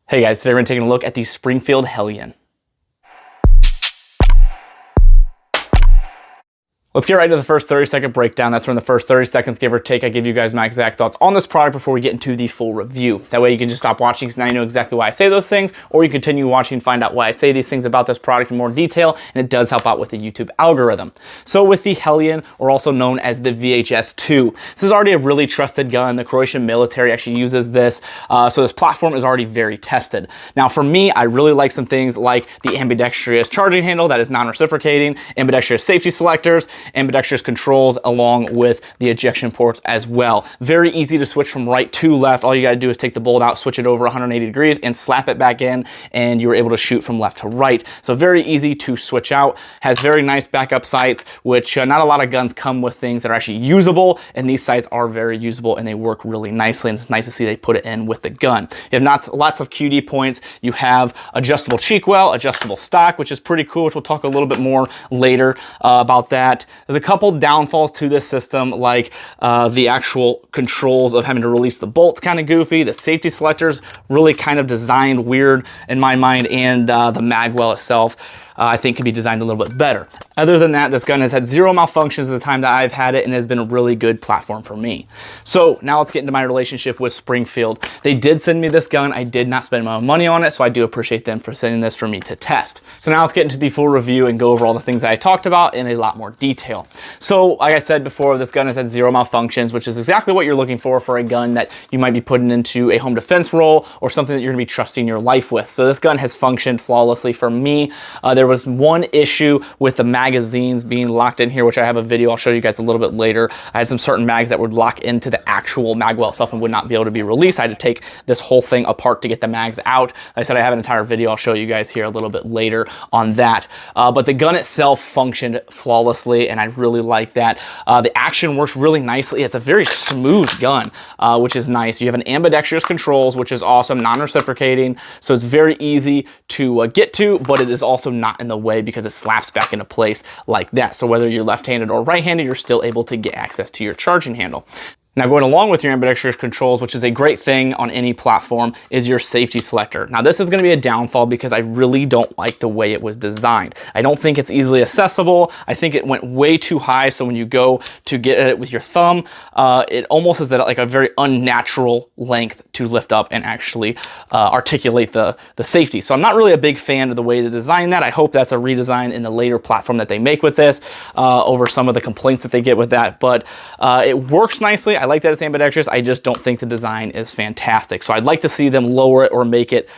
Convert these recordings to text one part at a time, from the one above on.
Hey guys, today we're taking a look at the Springfield Hellion. Let's get right into the first 30-second breakdown. That's when the first 30 seconds, give or take, I give you guys my exact thoughts on this product before we get into the full review. That way you can just stop watching because now you know exactly why I say those things, or you continue watching and find out why I say these things about this product in more detail, and it does help out with the YouTube algorithm. So with the Hellion, or also known as the VHS-2, this is already a really trusted gun. The Croatian military actually uses this, so this platform is already very tested. Now for me, I really like some things like the ambidextrous charging handle that is non-reciprocating, ambidextrous safety selectors, ambidextrous controls, along with the ejection ports as well. Very easy to switch from right to left. All you gotta do is take the bolt out, switch it over 180 degrees and slap it back in, and you're able to shoot from left to right. So very easy to switch out. Has very nice backup sights, which not a lot of guns come with things that are actually usable, and these sights are very usable and they work really nicely, and it's nice to see they put it in with the gun. You have lots of QD points. You have adjustable Cheekwell, adjustable stock, which is pretty cool, which we'll talk a little bit more later about that. There's a couple downfalls to this system, like the actual controls of having to release the bolts kind of goofy. The safety selectors really kind of designed weird in my mind, and the Magwell itself I think can be designed a little bit better. Other than that, this gun has had zero malfunctions at the time that I've had it, and has been a really good platform for me. So now let's get into my relationship with Springfield. They did send me this gun. I did not spend my own money on it, so I do appreciate them for sending this for me to test. So now let's get into the full review and go over all the things that I talked about in a lot more detail. So like I said before, this gun has had zero malfunctions, which is exactly what you're looking for a gun that you might be putting into a home defense role or something that you're gonna be trusting your life with. So this gun has functioned flawlessly for me. There was one issue with the magazines being locked in here, which I have a video I'll show you guys a little bit later. I had some certain mags that would lock into the actual Magwell itself and would not be able to be released. I had to take this whole thing apart to get the mags out. Like I said, I have an entire video I'll show you guys here a little bit later on that. But the gun itself functioned flawlessly, and I really like that. The action works really nicely. It's a very smooth gun, which is nice. You have an ambidextrous controls, which is awesome, non-reciprocating, so it's very easy to get to, but it is also not in the way because it slaps back into place like that. So whether you're left-handed or right-handed, you're still able to get access to your charging handle. Now going along with your ambidextrous controls, which is a great thing on any platform, is your safety selector. Now this is going to be a downfall because I really don't like the way it was designed. I don't think it's easily accessible. I think it went way too high, so when you go to get it with your thumb, it almost is that like a very unnatural length to lift up and actually articulate the safety. So I'm not really a big fan of the way they designed that. I hope that's a redesign in the later platform that they make with this over some of the complaints that they get with that, but it works nicely. I like that it's ambidextrous. I just don't think the design is fantastic. So I'd like to see them lower it or make it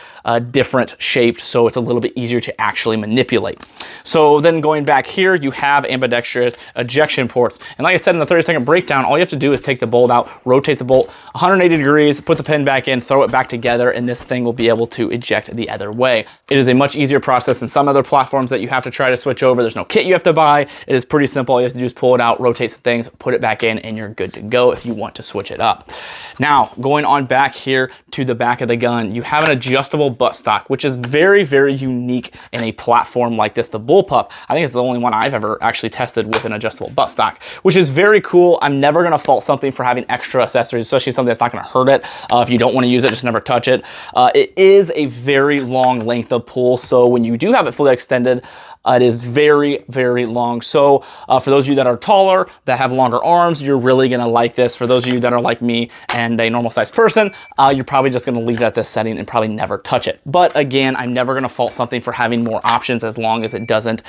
different shaped so it's a little bit easier to actually manipulate. So then going back here, you have ambidextrous ejection ports. And like I said in the 30-second breakdown, all you have to do is take the bolt out, rotate the bolt 180 degrees, put the pin back in, throw it back together, and this thing will be able to eject the other way. It is a much easier process than some other platforms that you have to try to switch over. There's no kit you have to buy. It is pretty simple. All you have to do is pull it out, rotate some things, put it back in, and you're good to go if you want to switch it up. Now, going on back here to the back of the gun, you have an adjustable buttstock, which is very, very unique in a platform like this, the Bullpup. I think it's the only one I've ever actually tested with an adjustable buttstock, which is very cool. I'm never gonna fault something for having extra accessories, especially something that's not gonna hurt it. If you don't wanna use it, just never touch it. It is a very long length of pull, so when you do have it fully extended, it is very, very long. So for those of you that are taller, that have longer arms, you're really gonna like this. For those of you that are like me and a normal sized person, you're probably just gonna leave it at this setting and probably never touch it. But again, I'm never gonna fault something for having more options as long as it doesn't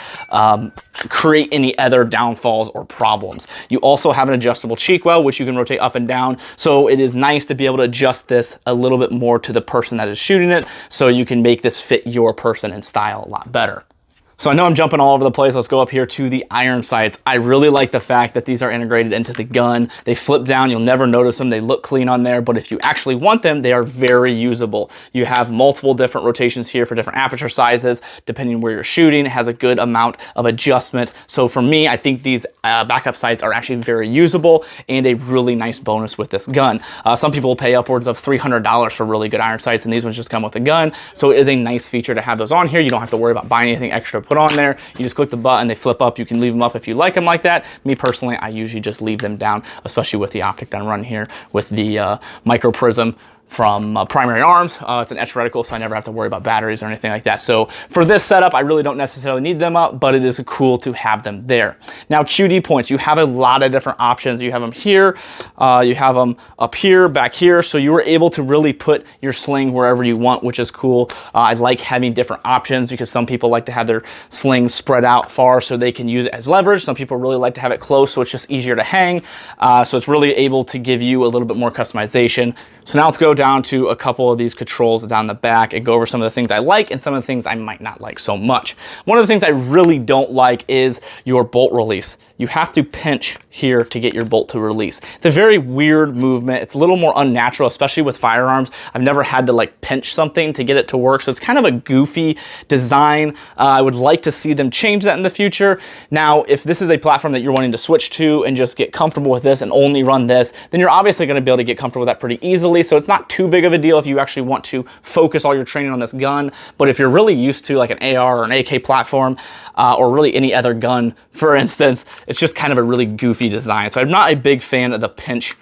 create any other downfalls or problems. You also have an adjustable Cheekwell, which you can rotate up and down. So it is nice to be able to adjust this a little bit more to the person that is shooting it, so you can make this fit your person and style a lot better. So I know I'm jumping all over the place. Let's go up here to the iron sights. I really like the fact that these are integrated into the gun. They flip down, you'll never notice them. They look clean on there, but if you actually want them, they are very usable. You have multiple different rotations here for different aperture sizes, depending on where you're shooting. It has a good amount of adjustment. So for me, I think these backup sights are actually very usable and a really nice bonus with this gun. Some people will pay upwards of $300 for really good iron sights, and these ones just come with the gun. So it is a nice feature to have those on here. You don't have to worry about buying anything extra put on there. You just click the button, they flip up. You can leave them up if you like them like that. Me personally, I usually just leave them down, especially with the optic that I'm running here with the micro prism from Primary Arms. It's an etch reticle, so I never have to worry about batteries or anything like that. So for this setup, I really don't necessarily need them up, but it is cool to have them there. Now, QD points, you have a lot of different options. You have them here, you have them up here, back here, so you were able to really put your sling wherever you want, which is cool. I like having different options because some people like to have their sling spread out far so they can use it as leverage. Some people really like to have it close so it's just easier to hang. So it's really able to give you a little bit more customization. So now let's go down to a couple of these controls down the back and go over some of the things I like and some of the things I might not like so much. One of the things I really don't like is your bolt release. You have to pinch here to get your bolt to release. It's a very weird movement. It's a little more unnatural, especially with firearms. I've never had to like pinch something to get it to work. So it's kind of a goofy design. I would like to see them change that in the future. Now, if this is a platform that you're wanting to switch to and just get comfortable with this and only run this, then you're obviously going to be able to get comfortable with that pretty easily. So it's not too big of a deal if you actually want to focus all your training on this gun. But if you're really used to like an AR or an AK platform, or really any other gun, for instance, it's just kind of a really goofy design. So I'm not a big fan of the pinch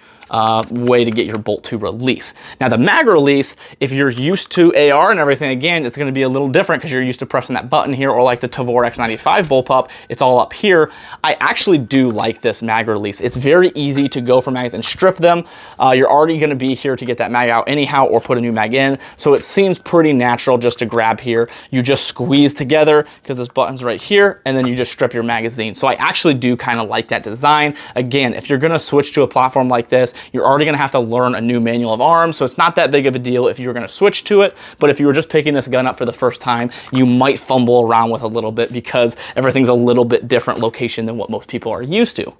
way to get your bolt to release. Now the mag release, if you're used to AR and everything, again, it's gonna be a little different because you're used to pressing that button here, or like the Tavor X95 bullpup, it's all up here. I actually do like this mag release. It's very easy to go for mags and strip them. You're already gonna be here to get that mag out anyhow or put a new mag in. So it seems pretty natural just to grab here. You just squeeze together because this button's right here, and then you just strip your magazine. So I actually do kind of like that design. Again, if you're gonna switch to a platform like this, you're already gonna have to learn a new manual of arms, so it's not that big of a deal if you're gonna switch to it, but if you were just picking this gun up for the first time, you might fumble around with a little bit because everything's a little bit different location than what most people are used to.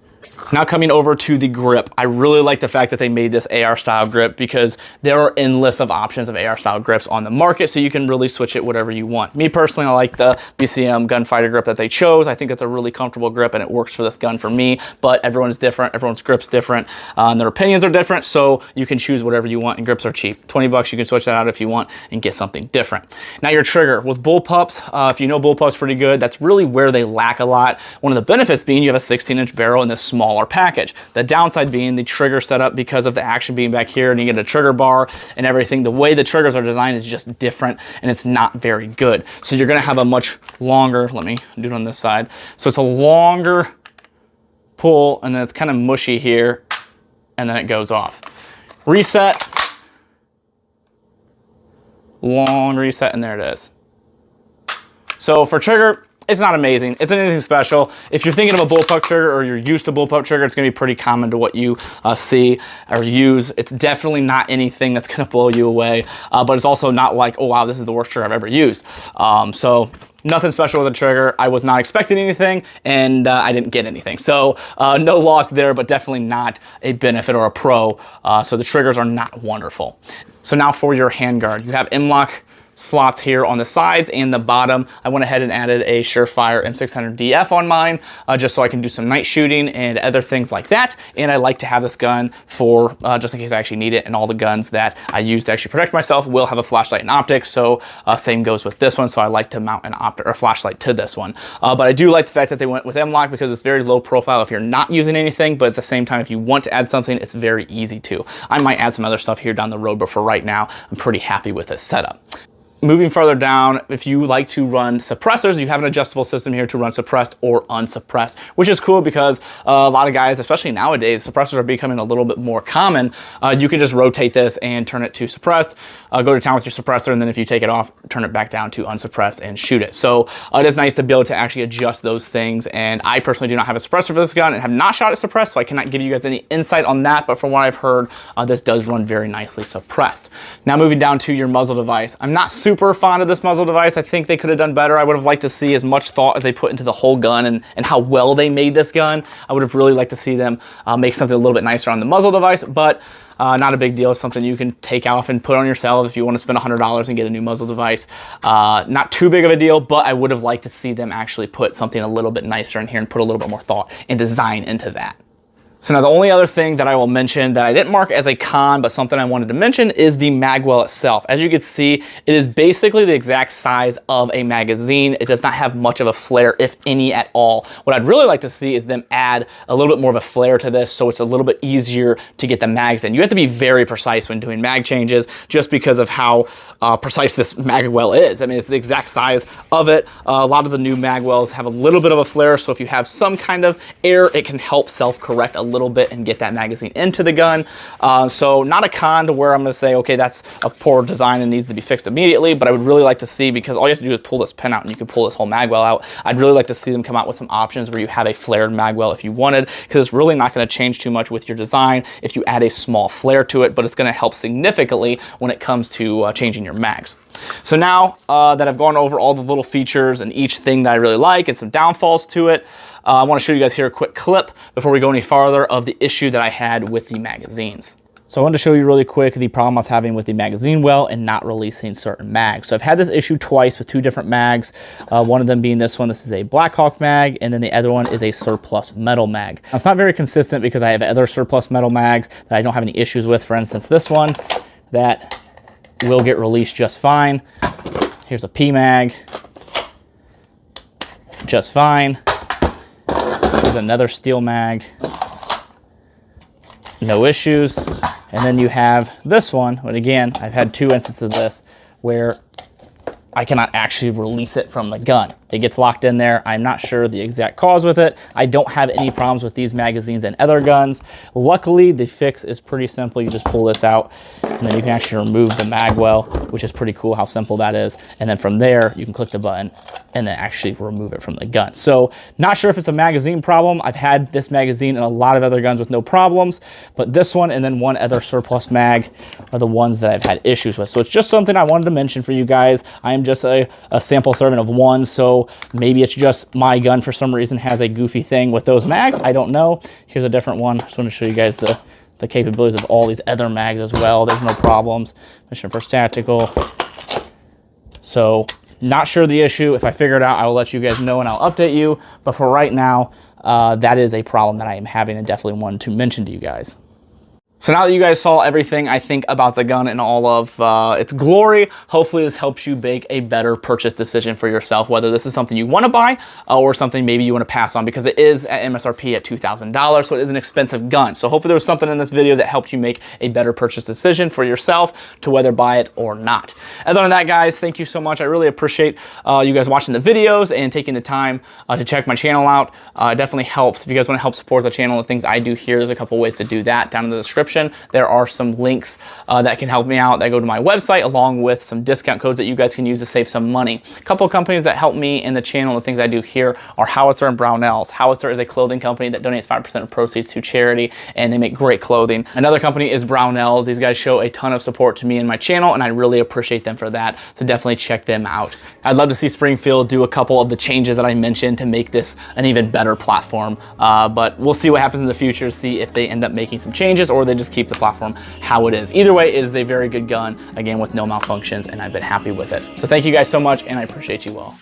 Now coming over to the grip, I really like the fact that they made this AR style grip because there are endless of options of AR style grips on the market, so you can really switch it whatever you want. Me personally, I like the BCM gunfighter grip that they chose. I think it's a really comfortable grip and it works for this gun for me, but everyone's different, everyone's grip's different, and their opinions are different, so you can choose whatever you want, and grips are cheap. 20 bucks, you can switch that out if you want and get something different. Now your trigger, with bullpups, if you know bullpups pretty good, that's really where they lack a lot. One of the benefits being you have a 16-inch barrel in this smaller package. The downside being the trigger setup because of the action being back here and you get a trigger bar and everything. The way the triggers are designed is just different and it's not very good. So you're gonna have a much longer, let me do it on this side. So it's a longer pull and then it's kind of mushy here and then it goes off. Reset, long reset, and there it is. So for trigger, it's not amazing. It's anything special. If you're thinking of a bullpup trigger or you're used to bullpup trigger, it's gonna be pretty common to what you see or use. It's definitely not anything that's gonna blow you away, but it's also not like, oh wow, this is the worst trigger I've ever used. So nothing special with the trigger. I was not expecting anything and I didn't get anything. So no loss there, but definitely not a benefit or a pro. So the triggers are not wonderful. So now for your handguard, you have M-LOK slots here on the sides and the bottom. I went ahead and added a Surefire M600DF on mine just so I can do some night shooting and other things like that. And I like to have this gun for just in case I actually need it, and all the guns that I use to actually protect myself will have a flashlight and optics. So same goes with this one. So I like to mount an optic or flashlight to this one. But I do like the fact that they went with M-LOK because it's very low profile if you're not using anything, but at the same time, if you want to add something, it's very easy to. I might add some other stuff here down the road, but for right now, I'm pretty happy with this setup. Moving further down, if you like to run suppressors, you have an adjustable system here to run suppressed or unsuppressed, which is cool because a lot of guys, especially nowadays, suppressors are becoming a little bit more common. You can just rotate this and turn it to suppressed, go to town with your suppressor, and then if you take it off, turn it back down to unsuppressed and shoot it. So it is nice to be able to actually adjust those things. And I personally do not have a suppressor for this gun and have not shot it suppressed, so I cannot give you guys any insight on that. But from what I've heard, this does run very nicely suppressed. Now moving down to your muzzle device, I'm not super fond of this muzzle device. I think they could have done better. I would have liked to see as much thought as they put into the whole gun and how well they made this gun. I would have really liked to see them make something a little bit nicer on the muzzle device, but not a big deal. It's something you can take off and put on yourself if you want to spend $100 and get a new muzzle device. Not too big of a deal, but I would have liked to see them actually put something a little bit nicer in here and put a little bit more thought and design into that. So now the only other thing that I will mention that I didn't mark as a con, but something I wanted to mention, is the Magwell itself. As you can see, it is basically the exact size of a magazine. It does not have much of a flare, if any at all. What I'd really like to see is them add a little bit more of a flare to this, so it's a little bit easier to get the mags in. You have to be very precise when doing mag changes, just because of how precise this Magwell is. I mean, it's the exact size of it. A lot of the new Magwells have a little bit of a flare, so if you have some kind of error, it can help self-correct a little bit and get that magazine into the gun. So not a con to where I'm going to say, okay, that's a poor design and needs to be fixed immediately, but I would really like to see, because all you have to do is pull this pin out and you can pull this whole Magwell out. I'd really like to see them come out with some options where you have a flared Magwell if you wanted, because it's really not going to change too much with your design if you add a small flare to it, but it's going to help significantly when it comes to changing your mags. So now that I've gone over all the little features and each thing that I really like and some downfalls to it, I want to show you guys here a quick clip before we go any farther of the issue that I had with the magazines. So I wanted to show you really quick the problem I was having with the magazine well and not releasing certain mags. So I've had this issue twice with two different mags, one of them being this one. This is a Blackhawk mag, and then the other one is a surplus metal mag. Now, it's not very consistent because I have other surplus metal mags that I don't have any issues with. For instance, this one that will get released just fine. Here's a P mag, just fine. Here's another steel mag, no issues. And then you have this one, but again, I've had two instances of this where I cannot actually release it from the gun. It gets locked in there. I'm not sure the exact cause with it. I don't have any problems with these magazines and other guns. Luckily, the fix is pretty simple. You just pull this out, and then you can actually remove the Magwell, which is pretty cool how simple that is. And then from there, you can click the button and then actually remove it from the gun. So not sure if it's a magazine problem. I've had this magazine in a lot of other guns with no problems, but this one and then one other surplus mag are the ones that I've had issues with. So it's just something I wanted to mention for you guys. I am just a sample serving of one, so maybe it's just my gun for some reason has a goofy thing with those mags. I don't know. Here's a different one. I just want to show you guys the capabilities of all these other mags as well. There's no problems. Mission First Tactical. So not sure the issue. If I figure it out, I will let you guys know and I'll update you. But for right now, that is a problem that I am having and definitely wanted to mention to you guys. So now that you guys saw everything I think about the gun in all of its glory, hopefully this helps you make a better purchase decision for yourself, whether this is something you want to buy or something maybe you want to pass on, because it is at MSRP at $2,000, so it is an expensive gun. So hopefully there was something in this video that helped you make a better purchase decision for yourself to whether buy it or not. Other than that, guys, thank you so much. I really appreciate you guys watching the videos and taking the time to check my channel out. It definitely helps. If you guys want to help support the channel and things I do here, there's a couple ways to do that down in the description. There are some links that can help me out that go to my website, along with some discount codes that you guys can use to save some money. A couple of companies that help me in the channel and the things I do here are Howitzer and Brownells. Howitzer is a clothing company that donates 5% of proceeds to charity, and they make great clothing. Another company is Brownells. These guys show a ton of support to me and my channel, and I really appreciate them for that, so definitely check them out. I'd love to see Springfield do a couple of the changes that I mentioned to make this an even better platform, but we'll see what happens in the future, see if they end up making some changes or they just keep the platform how it is. Either way, it is a very good gun, again, with no malfunctions, and I've been happy with it. So thank you guys so much, and I appreciate you all.